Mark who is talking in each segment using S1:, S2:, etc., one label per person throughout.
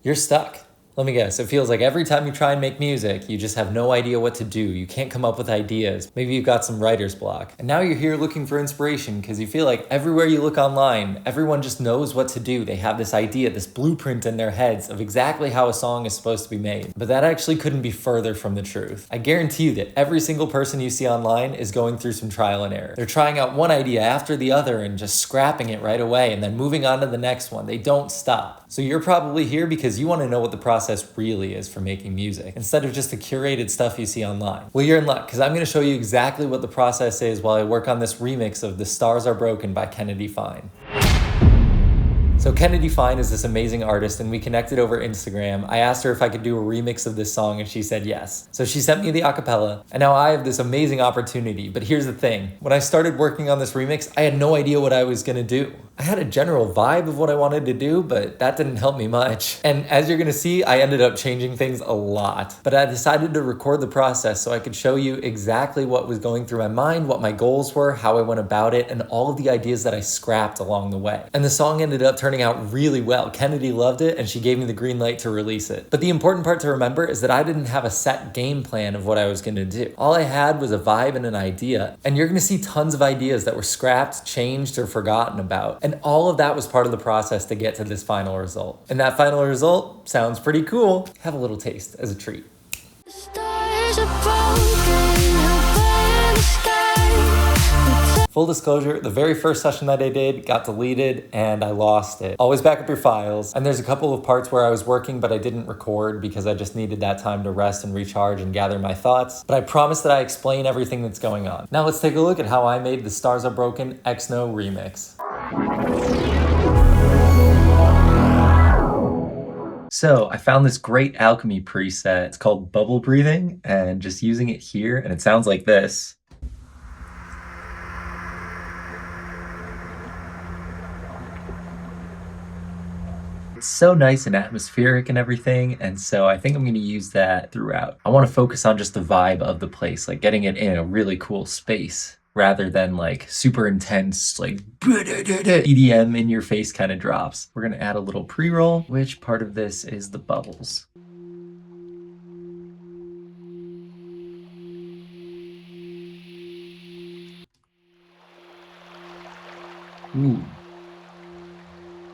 S1: You're stuck. Let me guess, it feels like every time you try and make music, you just have no idea what to do. You can't come up with ideas. Maybe you've got some writer's block. And now you're here looking for inspiration because you feel like everywhere you look online, everyone just knows what to do. They have this idea, this blueprint in their heads of exactly how a song is supposed to be made. But that actually couldn't be further from the truth. I guarantee you that every single person you see online is going through some trial and error. They're trying out one idea after the other and just scrapping it right away and then moving on to the next one. They don't stop. So you're probably here because you want to know what the process really is for making music, instead of just the curated stuff you see online. Well, you're in luck, because I'm going to show you exactly what the process is while I work on this remix of The Stars Are Broken by Kennedy Fine. So Kennedy Fine is this amazing artist, and we connected over Instagram. I asked her if I could do a remix of this song, and she said yes. So she sent me the acapella, and now I have this amazing opportunity. But here's the thing. When I started working on this remix, I had no idea what I was gonna do. I had a general vibe of what I wanted to do, but that didn't help me much. And as you're gonna see, I ended up changing things a lot. But I decided to record the process so I could show you exactly what was going through my mind, what my goals were, how I went about it, and all of the ideas that I scrapped along the way. And the song ended up turning out really well. Kennedy loved it, and she gave me the green light to release it. But the important part to remember is that I didn't have a set game plan of what I was gonna do. All I had was a vibe and an idea, and you're gonna see tons of ideas that were scrapped, changed, or forgotten about. And all of that was part of the process to get to this final result. And that final result sounds pretty cool. Have a little taste as a treat. Full disclosure, the very first session that I did got deleted and I lost it. Always back up your files. And there's a couple of parts where I was working but I didn't record because I just needed that time to rest and recharge and gather my thoughts. But I promise that I explain everything that's going on. Now let's take a look at how I made the Stars Are Broken XNO remix. So I found this great alchemy preset. It's called Bubble Breathing, and just using it here, and it sounds like this. It's so nice and atmospheric and everything, and so I think I'm going to use that throughout. I want to focus on just the vibe of the place, like getting it in a really cool space, rather than like super intense, like EDM in your face kind of drops. We're gonna add a little pre-roll. Which part of this is the bubbles? Ooh.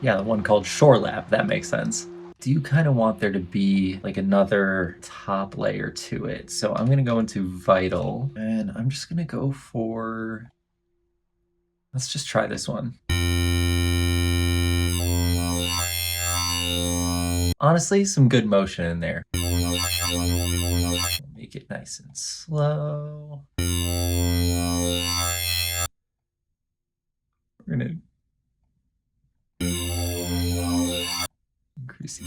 S1: Yeah, the one called Shore Lap, that makes sense. Do you kind of want there to be like another top layer to it? So I'm gonna go into Vital, and I'm just gonna go for, let's just try this one. Honestly, some good motion in there. Make it nice and slow. We're gonna increase it.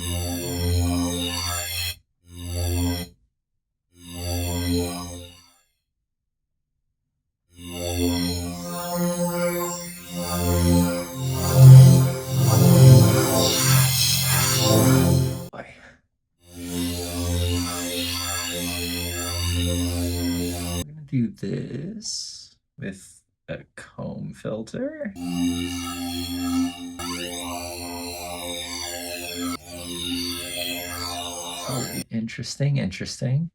S1: I'm gonna do this with a comb filter. Oh, interesting, interesting.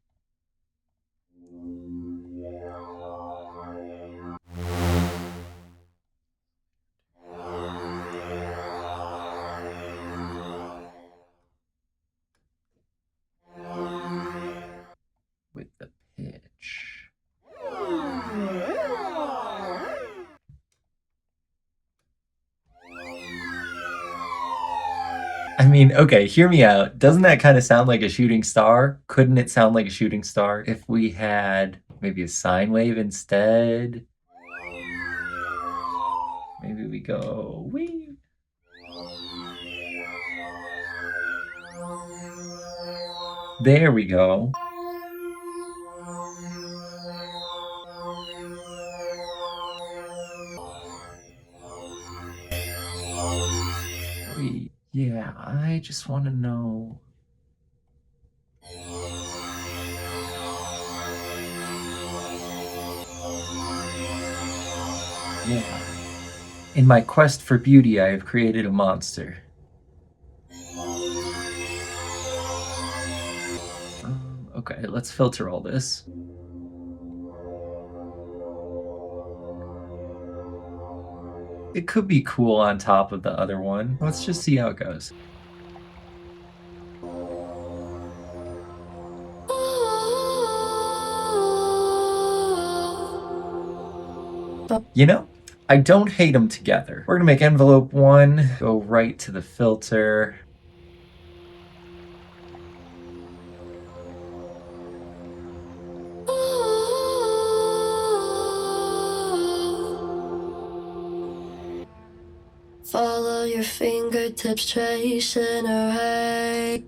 S1: With the pitch. I mean, okay, hear me out. Doesn't that kind of sound like a shooting star? Couldn't it sound like a shooting star if we had maybe a sine wave instead? Maybe we go wee. There we go. Wait, yeah, I just want to know. Yeah. In my quest for beauty, I have created a monster. Okay, let's filter all this. It could be cool on top of the other one. Let's just see how it goes. You know, I don't hate them together. We're gonna make envelope 1 go right to the filter.
S2: Follow your fingertips tracing her way.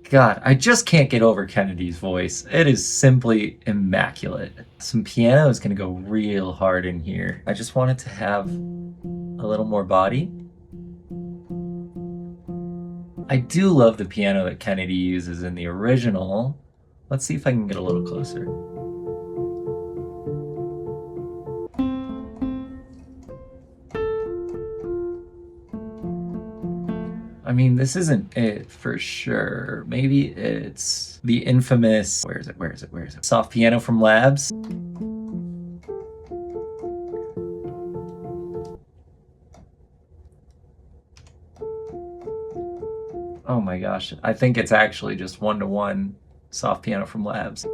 S1: God, I just can't get over Kennedy's voice. It is simply immaculate. Some piano is gonna go real hard in here. I just want it to have a little more body. I do love the piano that Kennedy uses in the original. Let's see if I can get a little closer. I mean, this isn't it for sure. Maybe it's the infamous, where is it? Soft piano from Labs. Oh my gosh, I think it's actually just 1-to-1 soft piano from Labs.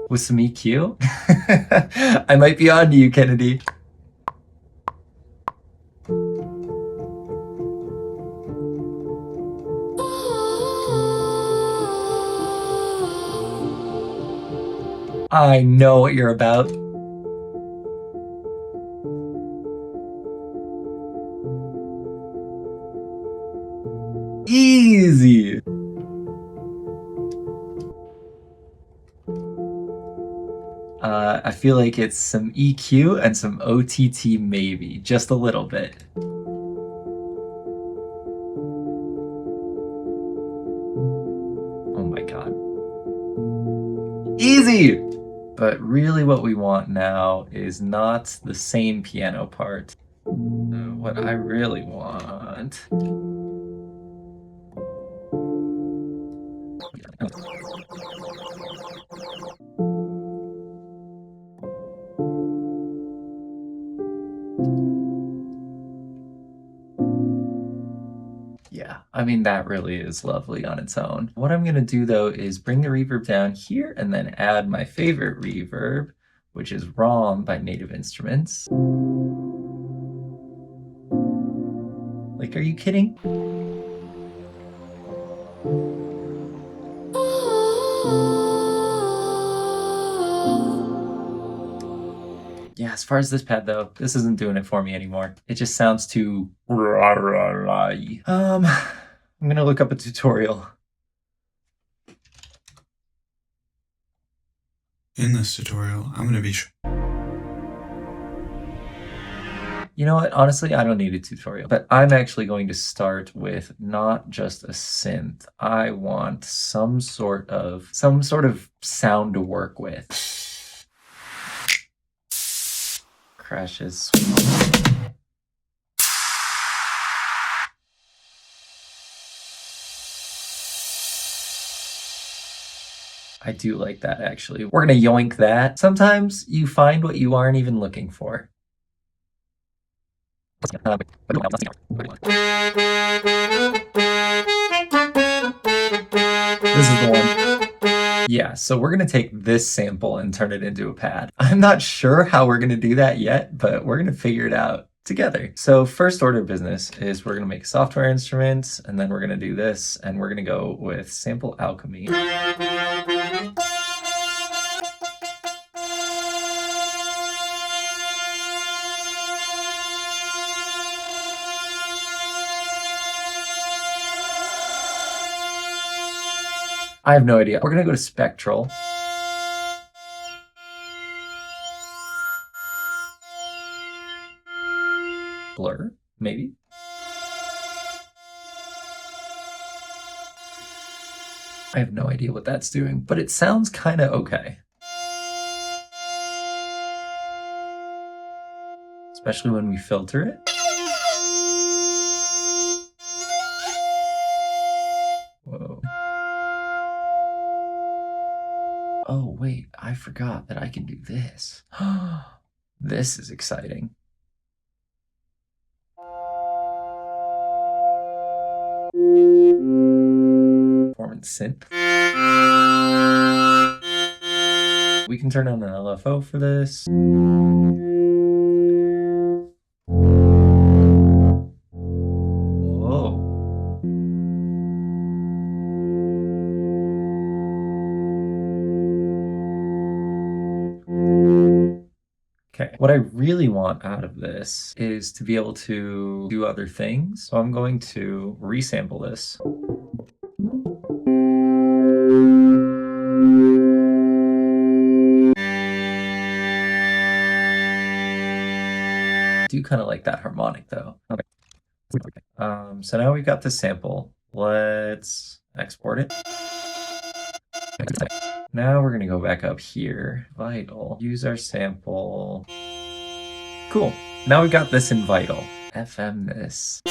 S1: With some EQ? I might be on to you, Kennedy. I know what you're about. Easy. I feel like it's some EQ and some OTT maybe, just a little bit. Oh my god. Easy! But really what we want now is not the same piano part. What I really want... Yeah, I mean, that really is lovely on its own. What I'm gonna do though is bring the reverb down here and then add my favorite reverb, which is ROM by Native Instruments. Like, are you kidding? Yeah, as far as this pad though, this isn't doing it for me anymore. It just sounds too... I'm gonna look up a tutorial.
S3: In this tutorial, I'm going to be...
S1: You know what? Honestly, I don't need a tutorial, but I'm actually going to start with not just a synth. I want some sort of sound to work with. Crashes. I do like that, actually. We're gonna yoink that. Sometimes you find what you aren't even looking for. This is the one. Yeah, so we're gonna take this sample and turn it into a pad. I'm not sure how we're gonna do that yet, but we're gonna figure it out together. So first order of business is we're gonna make software instruments, and then we're gonna do this, and we're gonna go with Sample Alchemy. I have no idea. We're gonna go to Spectral. Blur, maybe. I have no idea what that's doing, but it sounds kind of okay. Especially when we filter it. Whoa. Oh, wait, I forgot that I can do this. This is exciting. Performance synth. We can turn on an LFO for this. Whoa. Okay, what I really want out of this is to be able to do other things. So I'm going to resample this. I do kind of like that harmonic though. Okay. So now we've got the sample. Let's export it. Now we're gonna go back up here. Vital. Use our sample. Cool. Now we've got this in Vital. FM this.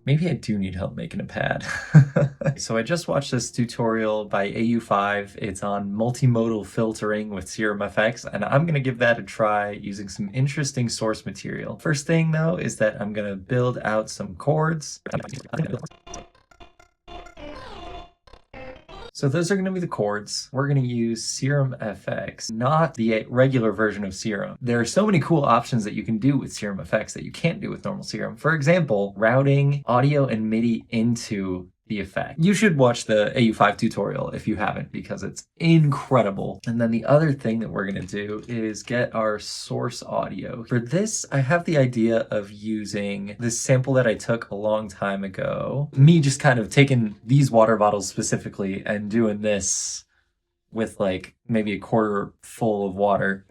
S1: Maybe I do need help making a pad. So I just watched this tutorial by AU5. It's on multimodal filtering with Serum FX, and I'm gonna give that a try using some interesting source material. First thing though is that I'm gonna build out some chords. So those are going to be the chords. We're going to use Serum FX, not the regular version of Serum. There are so many cool options that you can do with Serum FX that you can't do with normal Serum. For example, routing audio and MIDI into the effect. You should watch the AU5 tutorial if you haven't, because it's incredible. And then the other thing that we're gonna do is get our source audio. For this, I have the idea of using this sample that I took a long time ago. Me just kind of taking these water bottles specifically and doing this with like maybe a quarter full of water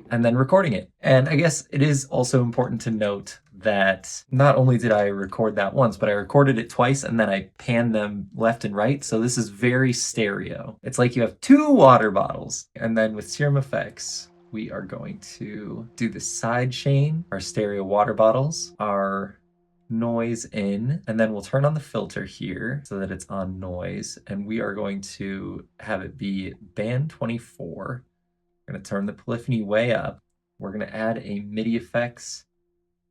S1: and then recording it. And I guess it is also important to note that not only did I record that once, but I recorded it twice and then I panned them left and right. So this is very stereo. It's like you have two water bottles. And then with Serum FX, we are going to do the side chain, our stereo water bottles, our noise in, and then we'll turn on the filter here so that it's on noise. And we are going to have it be band 24. We're going to turn the polyphony way up. We're going to add a MIDI effects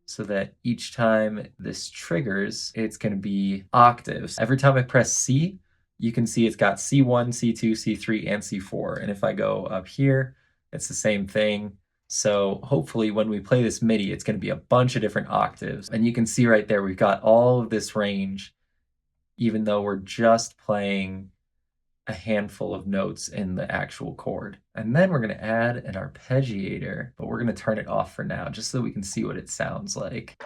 S1: so that each time this triggers, it's going to be octaves. Every time I press C, you can see it's got C1, C2, C3, and C4. And if I go up here, it's the same thing. So hopefully when we play this MIDI, it's going to be a bunch of different octaves. And you can see right there, we've got all of this range, even though we're just playing a handful of notes in the actual chord. And then we're going to add an arpeggiator, but we're going to turn it off for now just so we can see what it sounds like.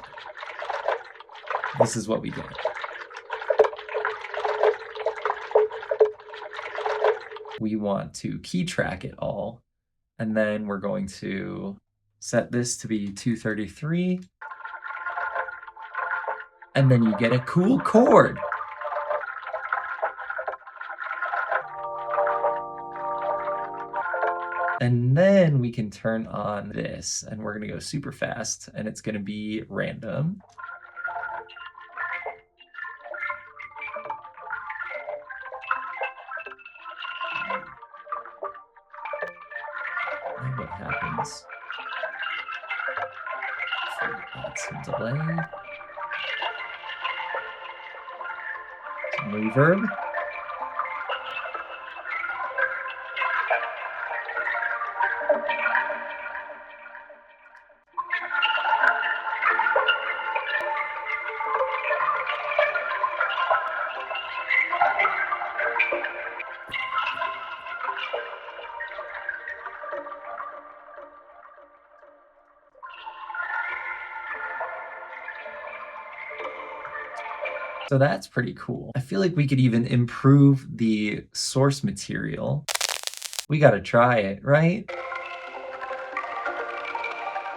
S1: This is what we get. We want to key track it all, and then we're going to set this to be 233, and then you get a cool chord. And then we can turn on this, and we're gonna go super fast, and it's gonna be random. And what happens? Add some delay. Some reverb. So that's pretty cool. I feel like we could even improve the source material. We gotta try it, right?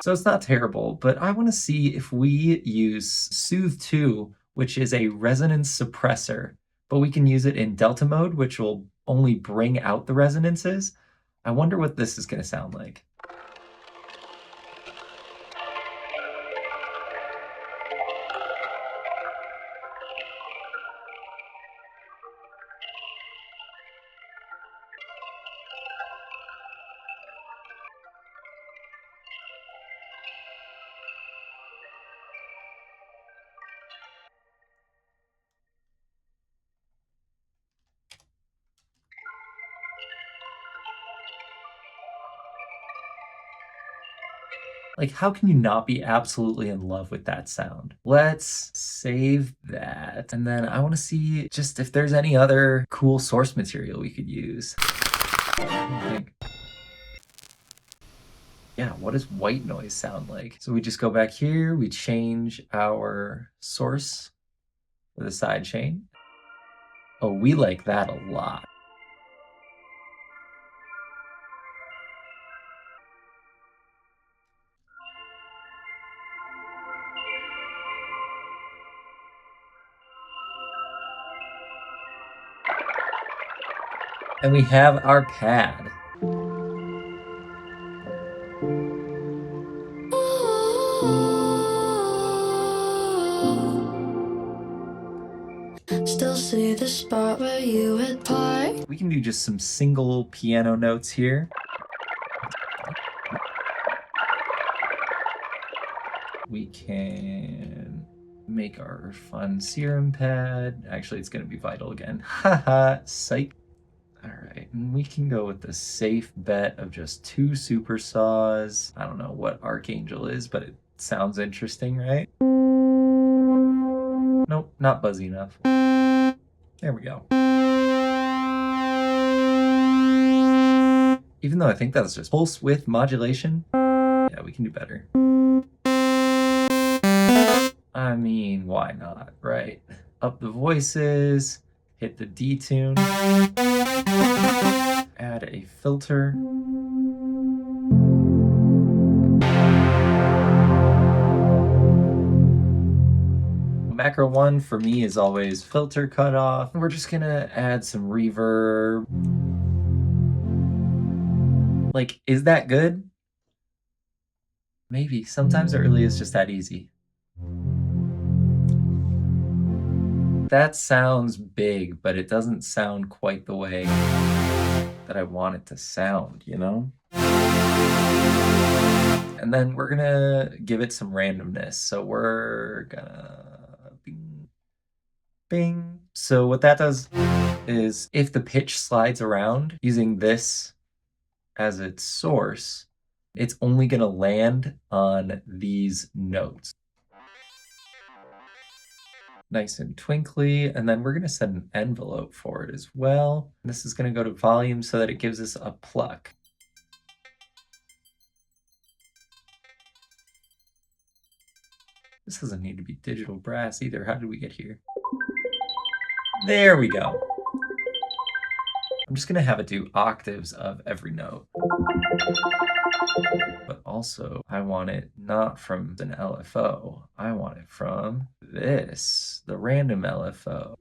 S1: So it's not terrible, but I wanna see if we use Soothe 2, which is a resonance suppressor, but we can use it in delta mode, which will only bring out the resonances. I wonder what this is gonna sound like. Like, how can you not be absolutely in love with that sound? Let's save that. And then I want to see just if there's any other cool source material we could use. I think. Yeah, what does white noise sound like? So we just go back here, we change our source for the side chain. Oh, we like that a lot. And we have our pad.
S2: Still see the spot where you had parked.
S1: We can do just some single piano notes here. We can make our fun serum pad. Actually, it's gonna be vital again. Haha, psych. All right, and we can go with the safe bet of just 2 super saws. I don't know what Archangel is, but it sounds interesting, right? Nope, not buzzy enough. There we go. Even though I think that's just pulse width modulation, yeah, we can do better. I mean, why not, right? Up the voices, hit the detune, add a filter. Macro 1 for me is always filter cutoff. We're just gonna add some reverb. Like, is that good? Maybe. Sometimes it really is just that easy. That sounds big, but it doesn't sound quite the way that I want it to sound, you know? And then we're gonna give it some randomness. So we're gonna bing, bing. So what that does is if the pitch slides around using this as its source, it's only gonna land on these notes. Nice and twinkly, and then we're gonna set an envelope for it as well. This is gonna go to volume so that it gives us a pluck. This doesn't need to be digital brass either. How did we get here? There we go. I'm just gonna have it do octaves of every note. But also, I want it not from an LFO. I want it from this, the random LFO.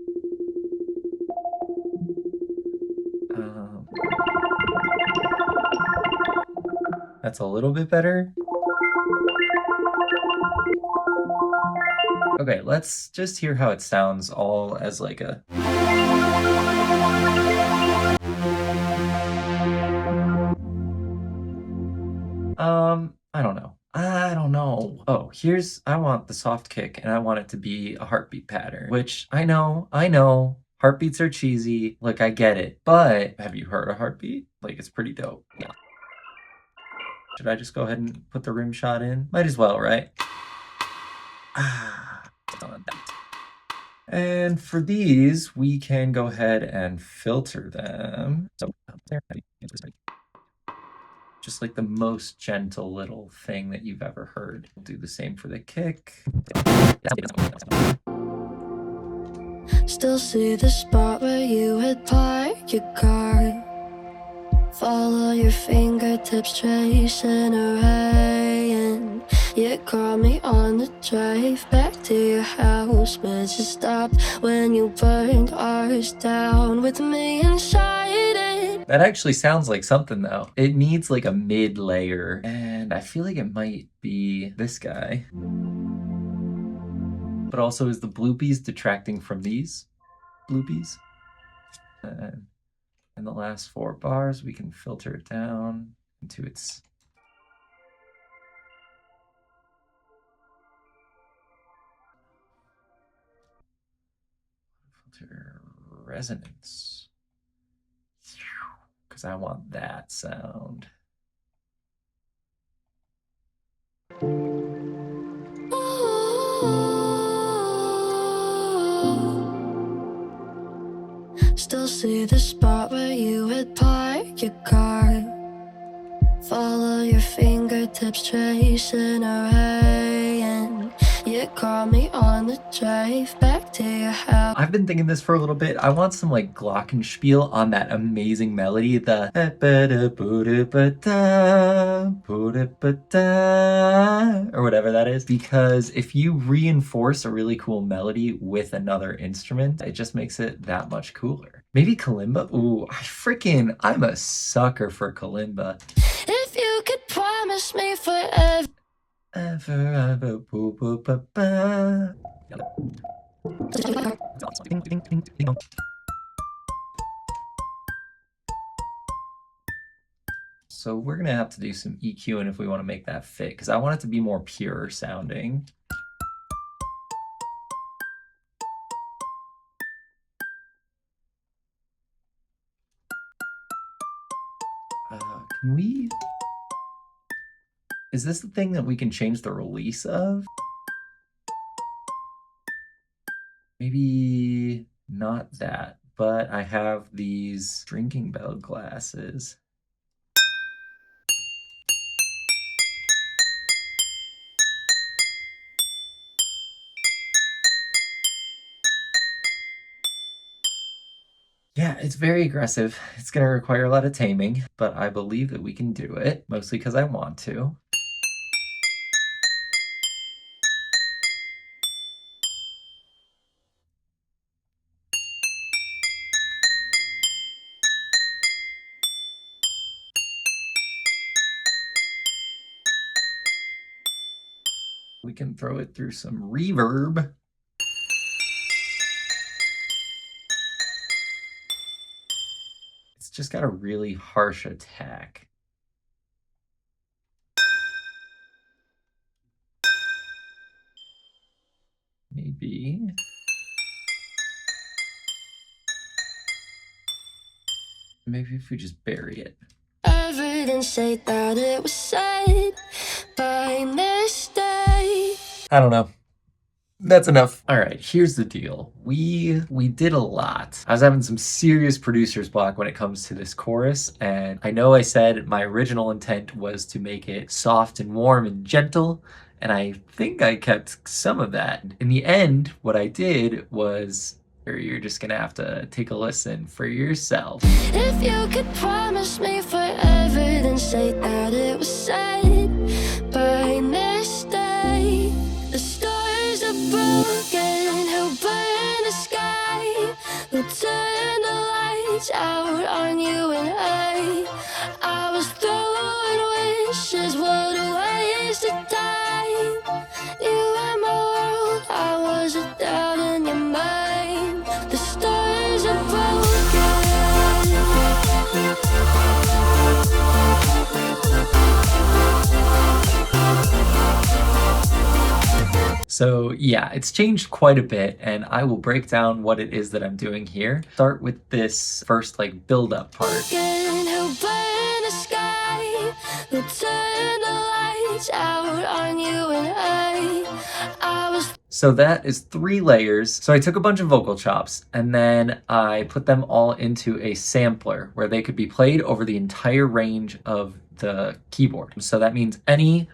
S1: That's a little bit better. Okay, let's just hear how it sounds all as like a... I don't know. I don't know. Oh, I want the soft kick and I want it to be a heartbeat pattern, which I know, heartbeats are cheesy. Like, I get it, but have you heard a heartbeat? Like, it's pretty dope. Yeah. Should I just go ahead and put the rim shot in? Might as well, right? And for these, we can go ahead and filter them. So just like the most gentle little thing that you've ever heard. We'll do the same for the kick.
S2: Still see the spot where you had parked your car. Follow your fingertips tracing a ray, and you caught me on the drive back to your house. But you stopped when you burned ours down with me inside it.
S1: That actually sounds like something though. It needs like a mid layer, and I feel like it might be this guy. But also, is the bloopies detracting from these bloopies? In the last 4 bars, we can filter it down into its filter resonance, because I want that sound.
S2: Still see the spot where you had parked your car. Follow your fingertips tracing a ray, and you caught me on the drive back to your house.
S1: I've been thinking this for a little bit. I want some like glockenspiel on that amazing melody, the or whatever that is, because if you reinforce a really cool melody with another instrument, it just makes it that much cooler. Maybe kalimba? Ooh, I'm a sucker for kalimba.
S2: If you could promise me forever.
S1: So we're gonna have to do some EQing if we want to make that fit, because I want it to be more pure sounding. Can we... Is this the thing that we can change the release of? Maybe not that, but I have these drinking bell glasses. Yeah, it's very aggressive. It's gonna require a lot of taming, but I believe that we can do it, mostly because I want to. We can throw it through some reverb. It's just got a really harsh attack. Maybe. Maybe if we just bury it.
S2: Evidence say that it was said by mistake.
S1: I don't know. That's enough. All right, here's the deal. We did a lot. I was having some serious producer's block when it comes to this chorus, and I know I said my original intent was to make it soft and warm and gentle, and I think I kept some of that. In the end, what I did was, or you're just gonna have to take a listen for yourself.
S2: If you could promise me forever, then say that it was said by mistake. The stars are broken, who burn the sky, who turn the lights out on you and I was throwing wishes, what a waste of time. You were my world, I was a doubt in your mind. The stars are broken.
S1: So yeah, it's changed quite a bit, and I will break down what it is that I'm doing here. Start with this first like build-up part.
S2: Who burn the sky, who turn the lights out on you and I was...
S1: So that is 3 layers. So I took a bunch of vocal chops and then I put them all into a sampler where they could be played over the entire range of the keyboard. So that means any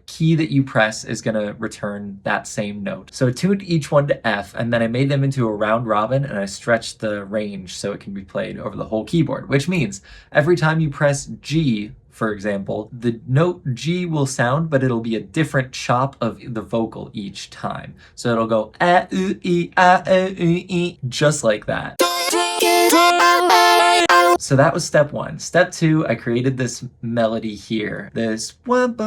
S1: key that you press is going to return that same note. So I tuned each one to F, and then I made them into a round robin, and I stretched the range so it can be played over the whole keyboard, which means every time you press G, for example, the note G will sound, but it'll be a different chop of the vocal each time. So it'll go a, u, e, a, u, e, just like that. So that was step one. Step two, I created this melody here. This and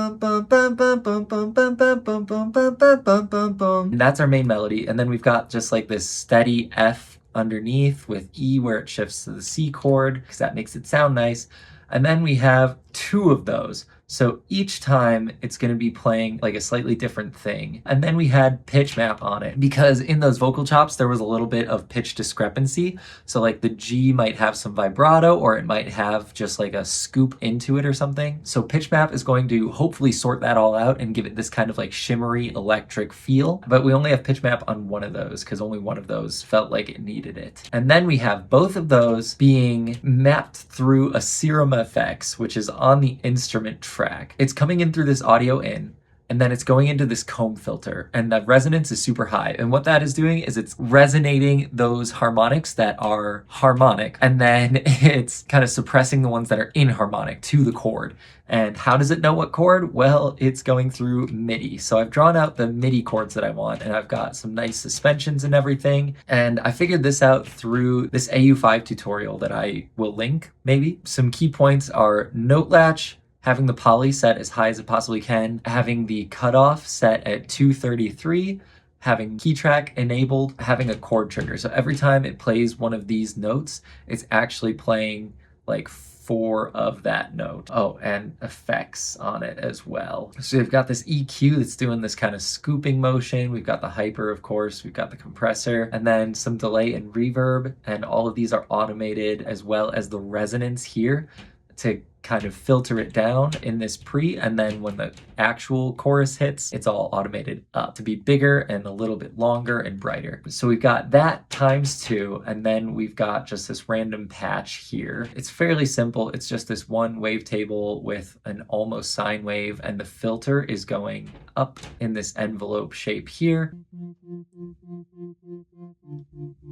S1: that's our main melody. And then we've got just like this steady F underneath with E where it shifts to the C chord because that makes it sound nice. And then we have two of those. So each time it's going to be playing like a slightly different thing. And then we had pitch map on it because in those vocal chops, there was a little bit of pitch discrepancy. So like the G might have some vibrato or it might have just like a scoop into it or something. So pitch map is going to hopefully sort that all out and give it this kind of like shimmery electric feel. But we only have pitch map on one of those because only one of those felt like it needed it. And then we have both of those being mapped through a Serum FX, which is on the instrument track. It's coming in through this audio in, and then it's going into this comb filter, and the resonance is super high. And what that is doing is it's resonating those harmonics that are harmonic, and then it's kind of suppressing the ones that are inharmonic to the chord. And how does it know what chord? Well, it's going through MIDI. So I've drawn out the MIDI chords that I want, and I've got some nice suspensions and everything. And I figured this out through this AU5 tutorial that I will link, maybe. Some key points are note latch, having the poly set as high as it possibly can, having the cutoff set at 233, having key track enabled, having a chord trigger. So every time it plays one of these notes, it's actually playing like 4 of that note. Oh, and effects on it as well. So we've got this EQ that's doing this kind of scooping motion. We've got the hyper, of course. We've got the compressor, and then some delay and reverb. And all of these are automated, as well as the resonance here to kind of filter it down in this pre, and then when the actual chorus hits, it's all automated up to be bigger and a little bit longer and brighter. So we've got that ×2, and then we've got just this random patch here. It's fairly simple. It's just this one wavetable with an almost sine wave, and the filter is going up in this envelope shape here.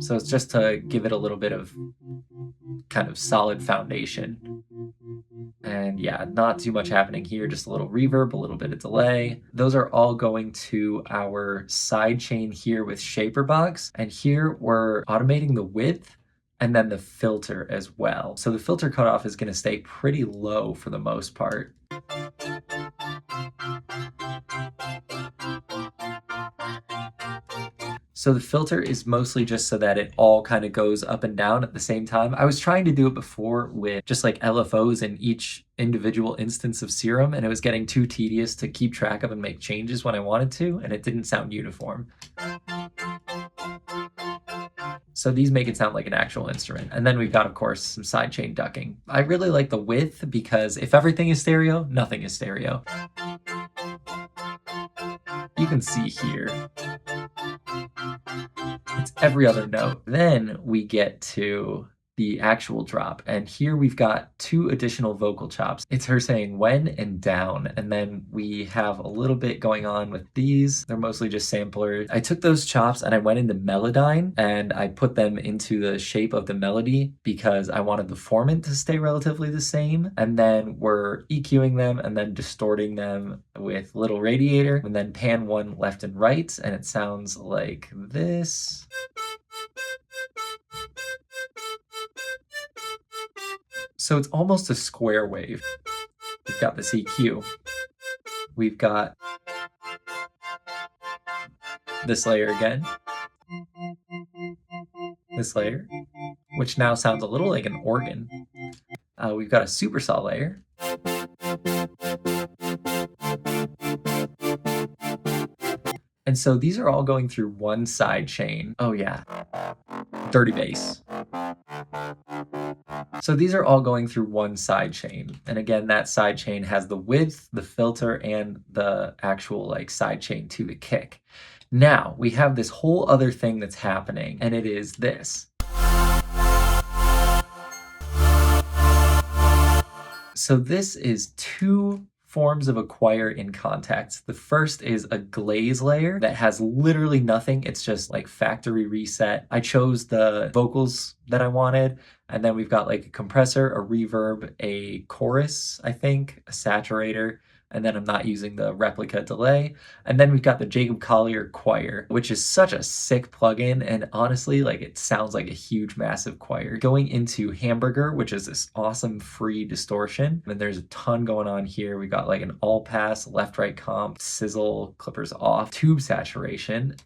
S1: So it's just to give it a little bit of kind of solid foundation. And yeah, not too much happening here, just a little reverb, a little bit of delay. Those are all going to our side chain here with Shaperbox. And here we're automating the width and then the filter as well. So the filter cutoff is going to stay pretty low for the most part. So the filter is mostly just so that it all kind of goes up and down at the same time. I was trying to do it before with just like LFOs in each individual instance of Serum, and it was getting too tedious to keep track of and make changes when I wanted to, and it didn't sound uniform. So these make it sound like an actual instrument. And then we've got, of course, some sidechain ducking. I really like the width because if everything is stereo, nothing is stereo. You can see here, it's every other note. Then we get to the actual drop, and here we've got 2 additional vocal chops. It's her saying when and down, and then we have a little bit going on with these. They're mostly just samplers. I took those chops and I went into Melodyne and I put them into the shape of the melody because I wanted the formant to stay relatively the same. And then we're EQing them and then distorting them with Little Radiator, and then pan 1 left and right, and it sounds like this. So it's almost a square wave. We've got this EQ. We've got this layer again. This layer, which now sounds a little like an organ. We've got a supersaw layer. And so these are all going through one side chain. Oh yeah, dirty bass. So these are all going through one side chain. And again, that side chain has the width, the filter, and the actual like side chain to the kick. Now we have this whole other thing that's happening, and it is this. So this is 2 forms of a choir in Kontakt. The first is a glaze layer that has literally nothing. It's just like factory reset. I chose the vocals that I wanted. And then we've got like a compressor, a reverb, a chorus, I think, a saturator, and then I'm not using the replica delay. And then we've got the Jacob Collier choir, which is such a sick plugin. And honestly, like it sounds like a huge, massive choir. Going into Hamburger, which is this awesome free distortion. And there's a ton going on here. We got like an all pass, left, right comp, sizzle, clippers off, tube saturation.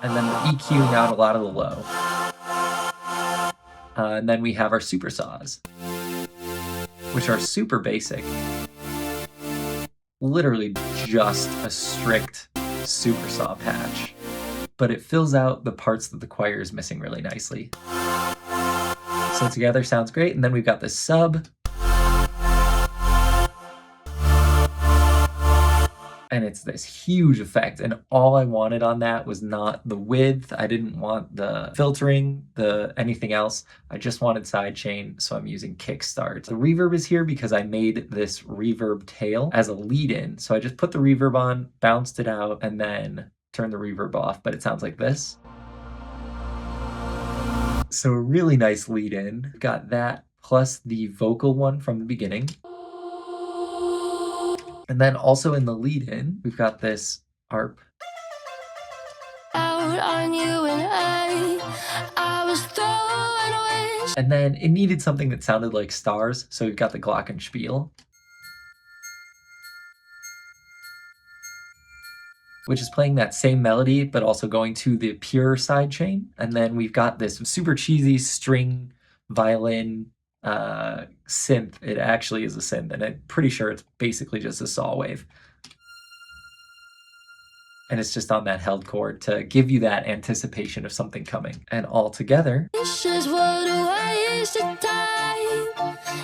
S1: And then we're EQing out a lot of the low. And then we have our super saws, which are super basic. Literally just a strict super saw patch, but it fills out the parts that the choir is missing really nicely. So together sounds great. And then we've got the sub. And it's this huge effect. And all I wanted on that was not the width. I didn't want the filtering, anything else. I just wanted sidechain, so I'm using Kickstart. The reverb is here because I made this reverb tail as a lead-in. So I just put the reverb on, bounced it out, and then turned the reverb off, but it sounds like this. So a really nice lead-in. Got that plus the vocal one from the beginning. And then also in the lead-in, we've got this ARP.
S2: Out on you and I was throwing away.
S1: And then it needed something that sounded like stars, so we've got the Glockenspiel, which is playing that same melody, but also going to the pure sidechain. And then we've got this super cheesy string violin synth. It actually is a synth, and I'm pretty sure it's basically just a saw wave. And it's just on that held chord to give you that anticipation of something coming. And all together,
S2: This is what a waste of time.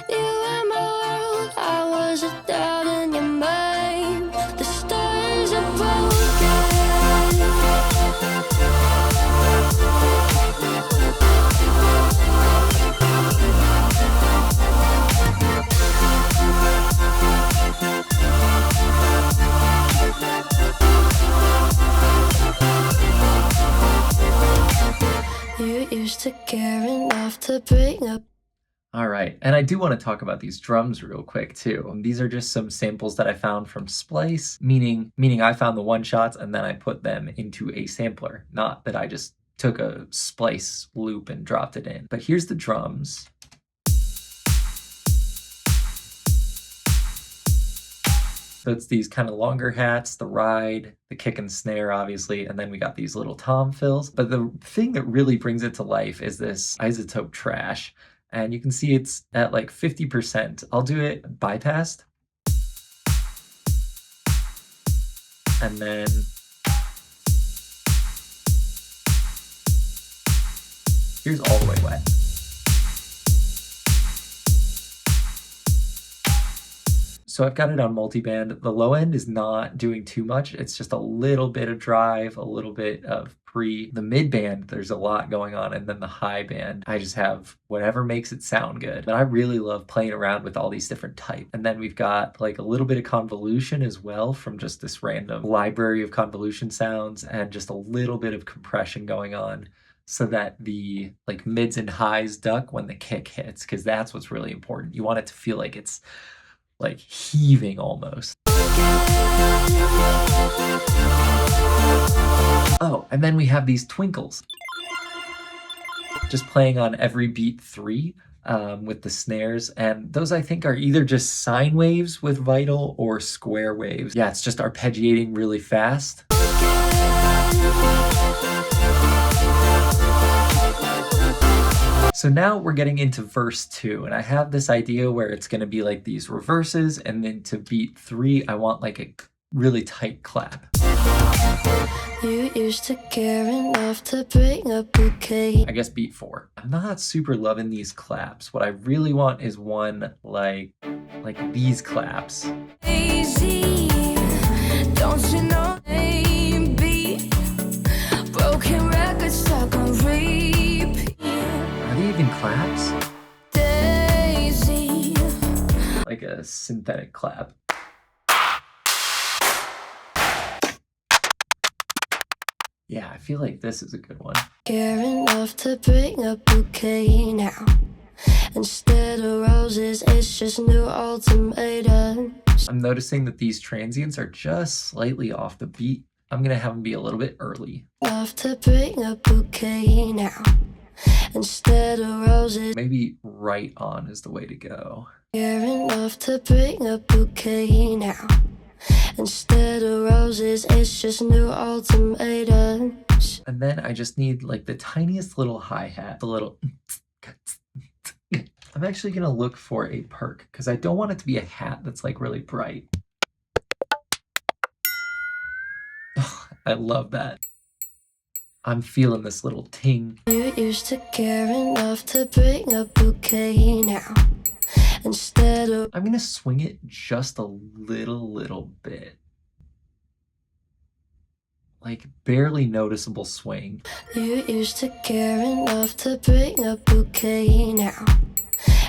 S2: You were my world, I was a doubt in your mind. The stars are broken. You used to care enough to bring up.
S1: all right. And I do want to talk about these drums real quick too. These are just some samples that I found from Splice, meaning I found the one shots and then I put them into a sampler, not that I just took a Splice loop and dropped it in. But here's the drums. So it's these kind of longer hats, the ride, the kick and snare, obviously, and then we got these little tom fills. But the thing that really brings it to life is this iZotope trash. And you can see it's at like 50%. I'll do it bypassed. And then here's all the way wet. So I've got it on multiband. The low end is not doing too much. It's just a little bit of drive, a little bit of pre. The mid band, there's a lot going on. And then the high band, I just have whatever makes it sound good. But I really love playing around with all these different types. And then we've got like a little bit of convolution as well from just this random library of convolution sounds and just a little bit of compression going on, so that the like mids and highs duck when the kick hits, because that's what's really important. You want it to feel like it's like heaving almost. Oh, and then we have these twinkles. Just playing on every beat 3 with the snares. And those I think are either just sine waves with Vital or square waves. Yeah, it's just arpeggiating really fast. So now we're getting into verse 2, and I have this idea where it's going to be like these reverses, and then to beat 3, I want like a really tight clap.
S2: You used to care enough to bring a bouquet.
S1: I guess beat 4. I'm not super loving these claps. What I really want is one like these claps.
S2: Easy, don't you know? Baby, broken records stuck on repeat.
S1: synthetic clap. Yeah, I feel like this is a good one.
S2: Care enough to bring a bouquet now. Instead of roses, it's just new ultimatums.
S1: I'm noticing that these transients are just slightly off the beat. I'm gonna have them be a little bit early.
S2: Enough to bring a bouquet now. Instead of roses,
S1: Maybe right on is the way to go.
S2: care enough to bring a bouquet now. Instead of roses, it's just new ultimatums.
S1: And then I just need like the tiniest little hi-hat, the little I'm actually gonna look for a perk because I don't want it to be a hat that's like really bright. Oh, I love that. I'm feeling this little ting.
S2: You used to care enough to bring a bouquet now. Instead of
S1: I'm gonna swing it just a little bit. Like barely noticeable swing.
S2: you used to care enough to bring a bouquet now.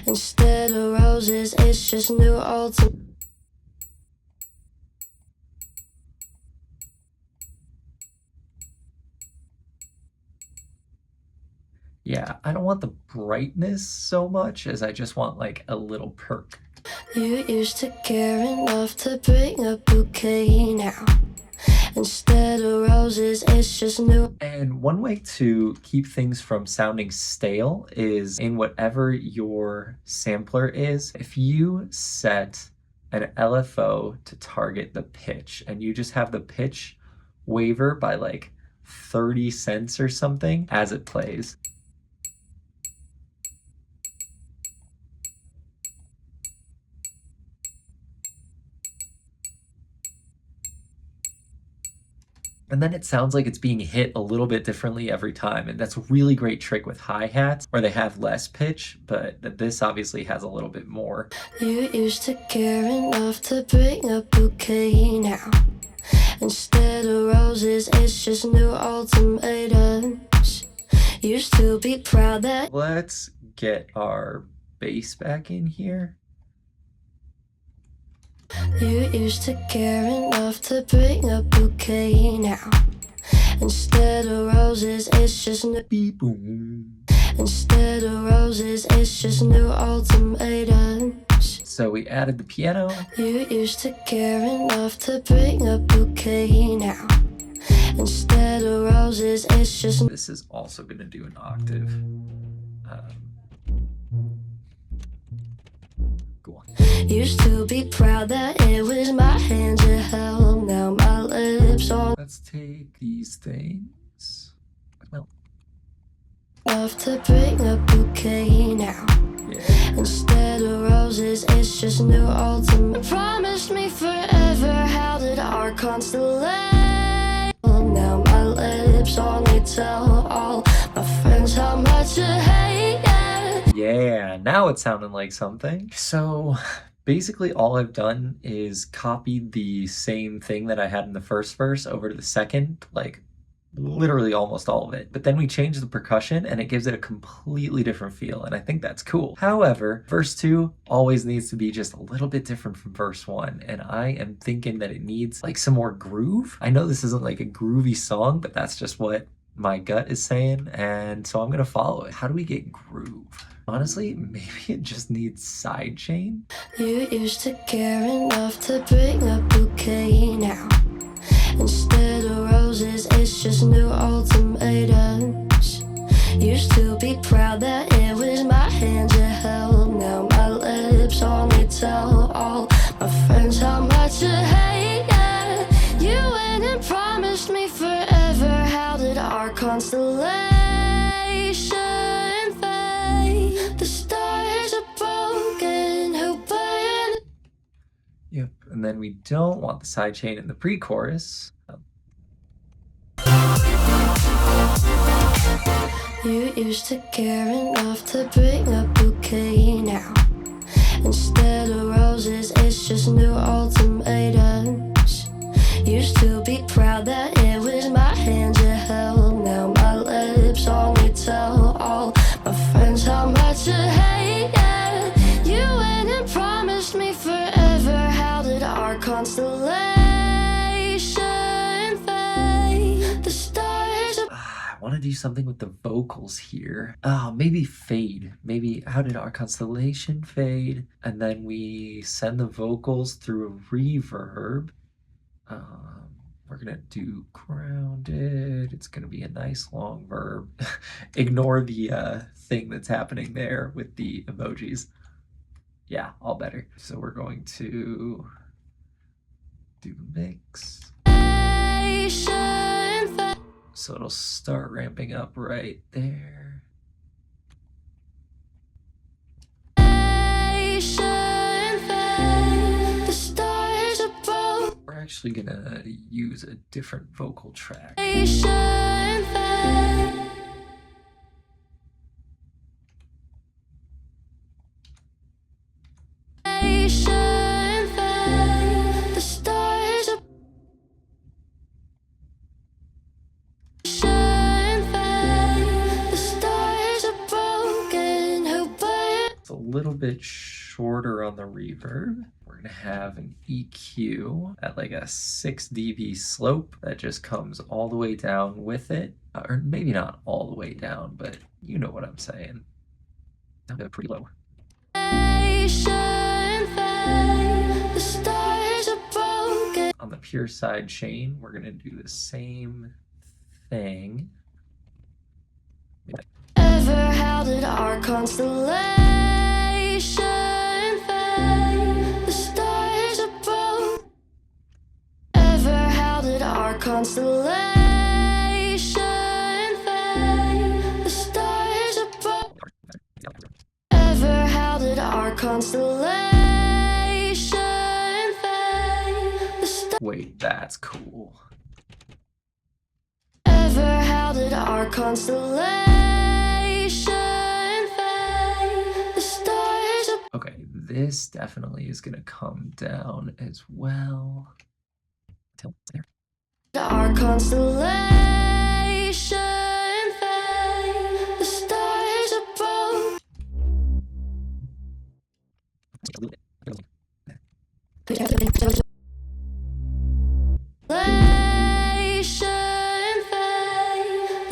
S2: Instead of roses, it's just new ultimatums.
S1: Yeah, I don't want the brightness so much as I just want like a little perk.
S2: You used to care enough to bring a bouquet now. Instead of roses, it's just new.
S1: And one way to keep things from sounding stale is in whatever your sampler is. If you set an LFO to target the pitch and you just have the pitch waver by like 30 cents or something as it plays. And then it sounds like it's being hit a little bit differently every time. And that's a really great trick with hi-hats where they have less pitch, but this obviously has a little bit more.
S2: You used to care enough to bring a bouquet now. Instead of roses, it's just new ultimatums. Used to be proud that
S1: Let's get our bass back in here.
S2: you used to care enough to bring a bouquet now. Instead of roses, it's just new.
S1: Beep boom.
S2: Instead of roses, it's just new ultimatums.
S1: So we added the piano.
S2: You used to care enough to bring a bouquet now. Instead of roses, it's just
S1: This is also going to do an octave. Go on.
S2: used to be proud that it was my hands that held. Now my lips on
S1: Let's take these things. Well,
S2: enough to bring a bouquet now.
S1: yeah.
S2: Instead of roses, it's just new ultimate. Promised me forever, how did our constellation? Now my lips only tell all my friends how much you hate.
S1: Yeah, now it's sounding like something. So basically all I've done is copied the same thing that I had in the first verse over to the second, like literally almost all of it. But then we changed the percussion and it gives it a completely different feel, and I think that's cool. However, verse 2 always needs to be just a little bit different from verse 1, and I am thinking that it needs like some more groove. I know this isn't like a groovy song, but that's just what my gut is saying, and so I'm gonna follow it. How do we get groove? Honestly, maybe it just needs sidechain.
S2: You used to care enough to bring a bouquet now. Instead of roses, it's just new ultimatums. Used to be proud that it was my hands that held. Now my lips only tell all my friends how much you hate. You went and promised me forever. How did our constellation fade? The stars are broken. Who burned?
S1: Yep, and then we don't want the sidechain in the pre-chorus.
S2: You used to care enough to bring a bouquet now. Instead of roses, it's just new ultimatums. Used to be proud that it was my hands that held. Now my lips only tell all my friends how much you hate. You went and promised me forever. fade. The stars are
S1: I want to do something with the vocals here. Oh, maybe fade. Maybe how did our constellation fade? And then we send the vocals through a reverb. We're gonna do grounded. It's gonna be a nice long verb. Ignore the thing that's happening there with the emojis. Yeah, all better. So we're going to do mix. So it'll start ramping up right there.
S2: the stars are broken.
S1: We're actually gonna use a different vocal track.
S2: The stars are broken.
S1: It's a little bit shorter on the reverb. We're gonna have an EQ at like a 6 dB slope that just comes all the way down with it. Or maybe not all the way down, but you know what I'm saying. Pretty low.
S2: The stars are broken.
S1: On the pure side chain, we're gonna do the same thing.
S2: Ever how did our constellation fade? The stars are broken. Ever how did our constellation fade? The stars are broken. Ever how did our constellation fade? The stars.
S1: Wait, that's cool.
S2: Ever how did our constellation fade? The stars are
S1: Okay, this definitely is gonna come down as well. Till there.
S2: our constellation fade. The stars are broken. The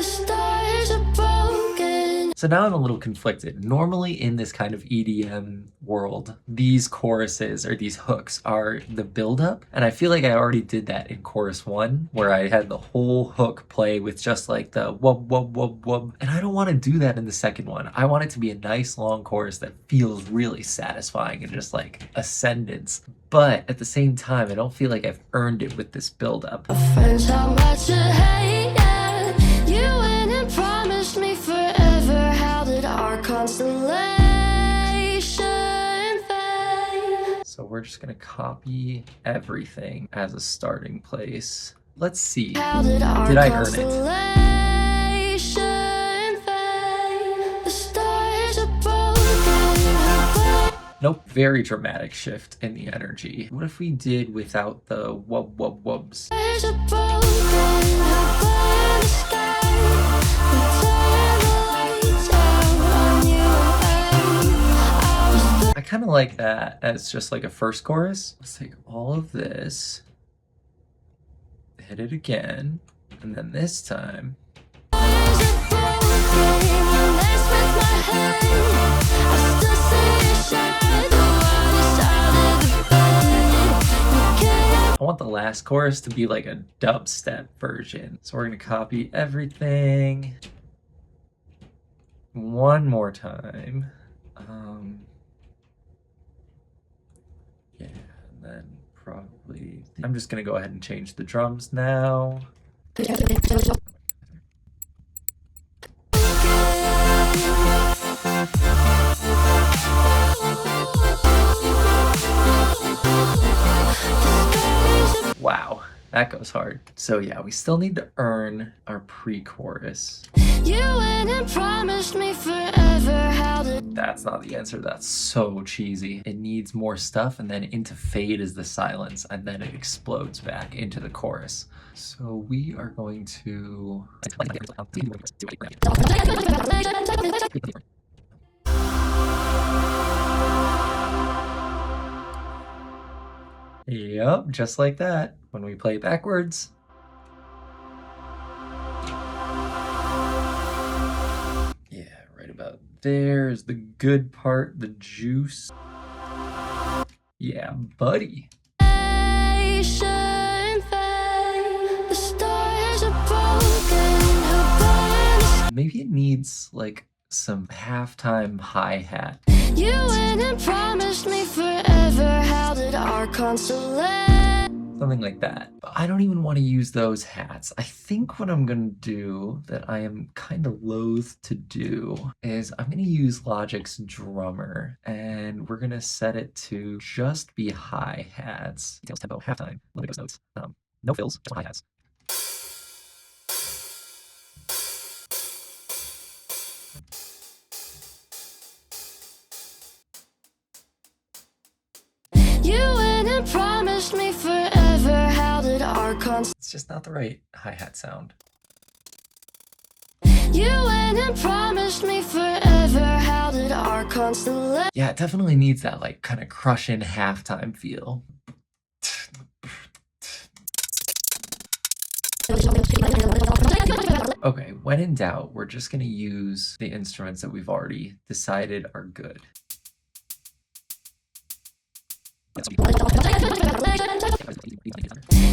S2: stars are broken.
S1: So now I'm a little conflicted. Normally in this kind of EDM world, these choruses or these hooks are the build-up. And I feel like I already did that in chorus 1, where I had the whole hook play with just like the wub, wub, wub, wub. And I don't want to do that in the second one. I want it to be a nice long chorus that feels really satisfying and just like ascendance. But at the same time, I don't feel like I've earned it with this build-up.
S2: Friends, how much you hate it. You went and promised me forever. How did our constellation fade?
S1: So we're just gonna copy everything as a starting place. Let's see.
S2: How did our
S1: Did I earn it?
S2: constellation fade? The stars are broken.
S1: Nope, very dramatic shift in the energy. What if we did without the wub wub wubs?
S2: Stars are broken. How far the sky? We turn the lights out on you and
S1: I kind of like that as just like a first chorus. Let's take all of this, hit it again, and then this time,
S2: stars are broken. You mess with my head. I still see your shadow on the side of the bed. You can't
S1: I want the last chorus to be like a dubstep version. So we're gonna copy everything one more time. Yeah, and then probably, I'm just gonna go ahead and change the drums now. Wow, that goes hard. So yeah, we still need to earn our pre-chorus.
S2: You went and promised me forever. How did
S1: That's not the answer. That's so cheesy. It needs more stuff, and then into fade is the silence, and then it explodes back into the chorus. So we are going to... Yep, just like that. When we play backwards. Yeah, right about there's the good part, the juice. Yeah, buddy.
S2: The stars are broken.
S1: Maybe it needs like some halftime hi-hat.
S2: You went and promised me forever. How did our constellation?
S1: Something like that. But I don't even want to use those hats. I think what I'm gonna do that I am kind of loath to do is I'm gonna use Logic's drummer and we're gonna set it to just be hi-hats. Details, tempo, halftime, limit those notes. No fills, just hi-hats.
S2: You went and promised me forever. How did our
S1: It's just not the right hi-hat sound.
S2: You went and promised me forever. How did our constellation?
S1: Yeah, it definitely needs that like kind of crushing halftime feel. Okay, when in doubt, we're just gonna use the instruments that we've already decided are good.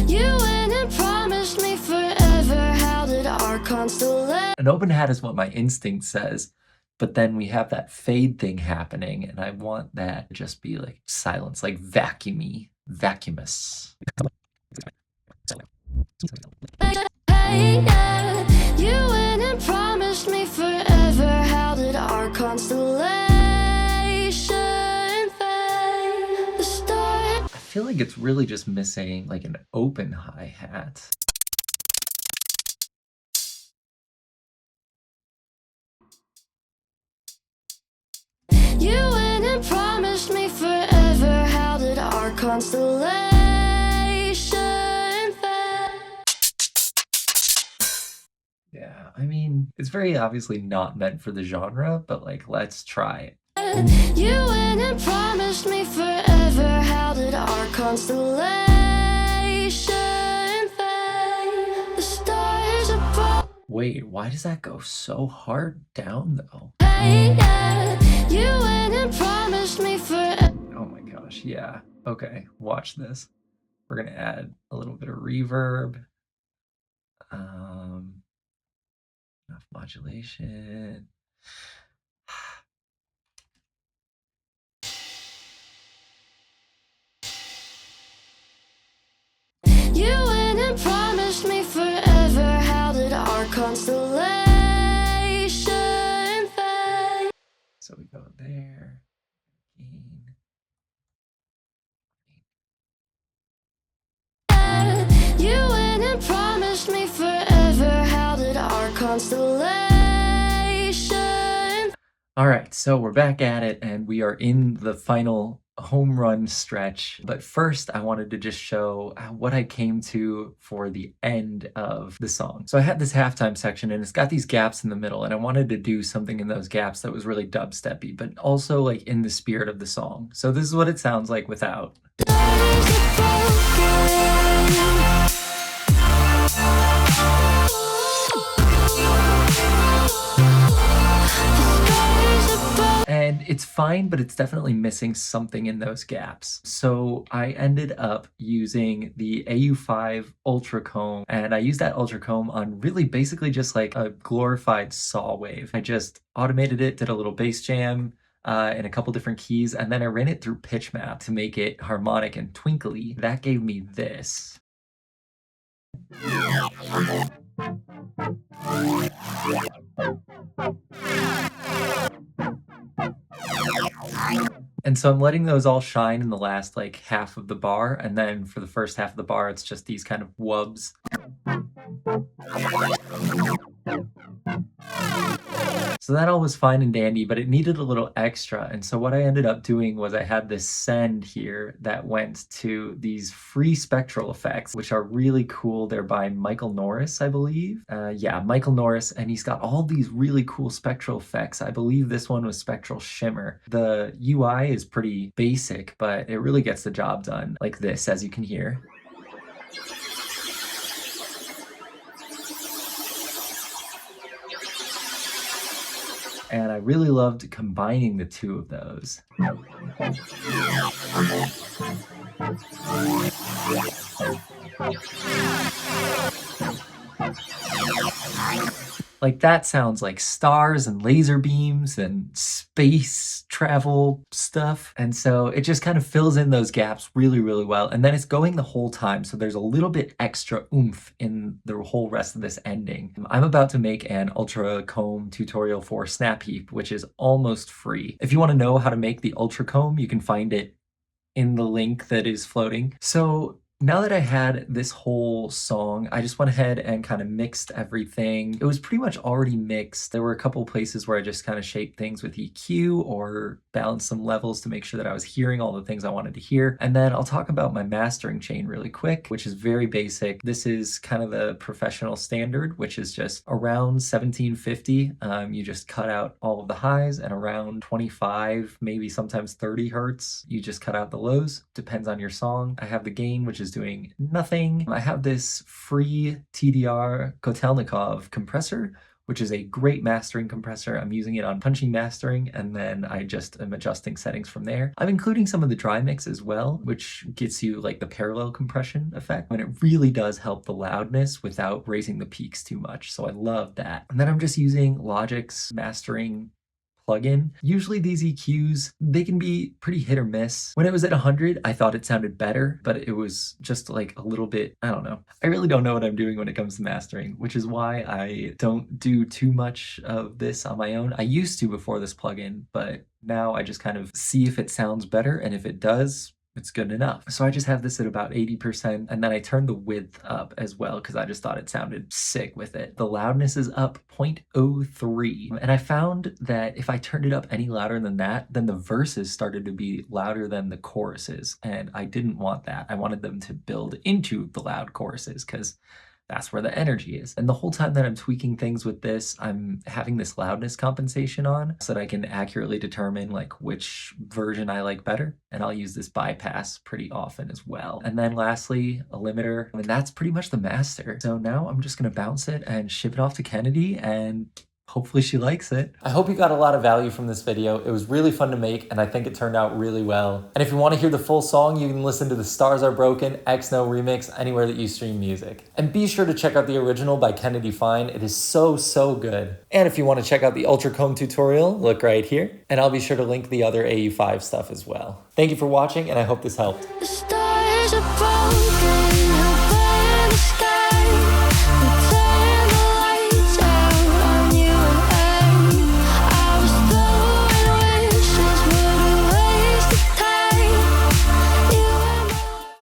S2: You went and promised me forever. How did our constellation?
S1: An open hat is what my instinct says, but then we have that fade thing happening, and I want that to just be like silence, like vacuumy, vacuumous.
S2: Hey, yeah. You went and promised me forever. How did our constellation fade? The stars.
S1: I feel like it's really just missing like an open hi-hat.
S2: You went and promised me forever. How did our constellation fade?
S1: Yeah, I mean, it's very obviously not meant for the genre, but like, let's try it.
S2: You went and promised me forever. How did our constellation fade? The stars are broken.
S1: Wait, why does that go so hard down though?
S2: Hey, yeah. You went and promised me forever.
S1: Oh my gosh, yeah. Okay, watch this. We're gonna add a little bit of reverb. Enough modulation.
S2: You went and promised me forever. How did our constellation fade?
S1: So we go there. Gain.
S2: You went and promised me forever. How did our constellation?
S1: All right, so we're back at it and we are in the final home run stretch. But first, I wanted to just show what I came to for the end of the song. So I had this halftime section and it's got these gaps in the middle, and I wanted to do something in those gaps that was really dubsteppy, but also like in the spirit of the song. So this is what it sounds like without. And it's fine, but it's definitely missing something in those gaps. So I ended up using the AU5 Ultra Comb, and I used that Ultra Comb on really basically just like a glorified saw wave. I just automated it, did a little bass jam in a couple different keys, and then I ran it through pitch map to make it harmonic and twinkly. That gave me this. And so I'm letting those all shine in the last like half of the bar, and then for the first half of the bar, it's just these kind of wubs. So that all was fine and dandy, but it needed a little extra. And so what I ended up doing was I had this send here that went to these free spectral effects, which are really cool. They're by Michael Norris, I believe. Yeah, Michael Norris, and he's got all these really cool spectral effects. I believe this one was Spectral Shimmer. The UI is pretty basic, but it really gets the job done, like this, as you can hear. And I really loved combining the two of those. Like that sounds like stars and laser beams and space travel stuff. And so it just kind of fills in those gaps really, really well. And then it's going the whole time. So there's a little bit extra oomph in the whole rest of this ending. I'm about to make an Ultra Comb tutorial for Snap Heap, which is almost free. If you want to know how to make the Ultra Comb, you can find it in the link that is floating. So now that I had this whole song, I just went ahead and kind of mixed everything. It was pretty much already mixed. There were a couple places where I just kind of shaped things with EQ or balanced some levels to make sure that I was hearing all the things I wanted to hear. And then I'll talk about my mastering chain really quick, which is very basic. This is kind of the professional standard, which is just around 1750. You just cut out all of the highs, and around 25, maybe sometimes 30 hertz, you just cut out the lows. Depends on your song. I have the gain, which is doing nothing. I have this free TDR Kotelnikov compressor, which is a great mastering compressor. I'm using it on Punchy Mastering, and then I just am adjusting settings from there. I'm including some of the dry mix as well, which gets you like the parallel compression effect, and it really does help the loudness without raising the peaks too much. So I love that. And then I'm just using Logic's mastering plugin. Usually these EQs, they can be pretty hit or miss. When it was at 100, I thought it sounded better, but it was just like a little bit, I don't know. I really don't know what I'm doing when it comes to mastering, which is why I don't do too much of this on my own. I used to before this plugin, but now I just kind of see if it sounds better, and if it does, it's good enough. So I just have this at about 80%, and then I turned the width up as well because I just thought it sounded sick with it. The loudness is up 0.03, and I found that if I turned it up any louder than that, then the verses started to be louder than the choruses, and I didn't want that. I wanted them to build into the loud choruses because that's where the energy is. And the whole time that I'm tweaking things with this, I'm having this loudness compensation on so that I can accurately determine like which version I like better. And I'll use this bypass pretty often as well. And then lastly, a limiter. And that's pretty much the master. So now I'm just gonna bounce it and ship it off to Kennedy, and hopefully she likes it. I hope you got a lot of value from this video. It was really fun to make, and I think it turned out really well. And if you want to hear the full song, you can listen to the Stars Are Broken XNO remix anywhere that you stream music. And be sure to check out the original by Kennedy Fine. It is so, so good. And if you want to check out the Ultra Comb tutorial, look right here. And I'll be sure to link the other AU5 stuff as well. Thank you for watching, and I hope this helped.
S2: The stars are broken.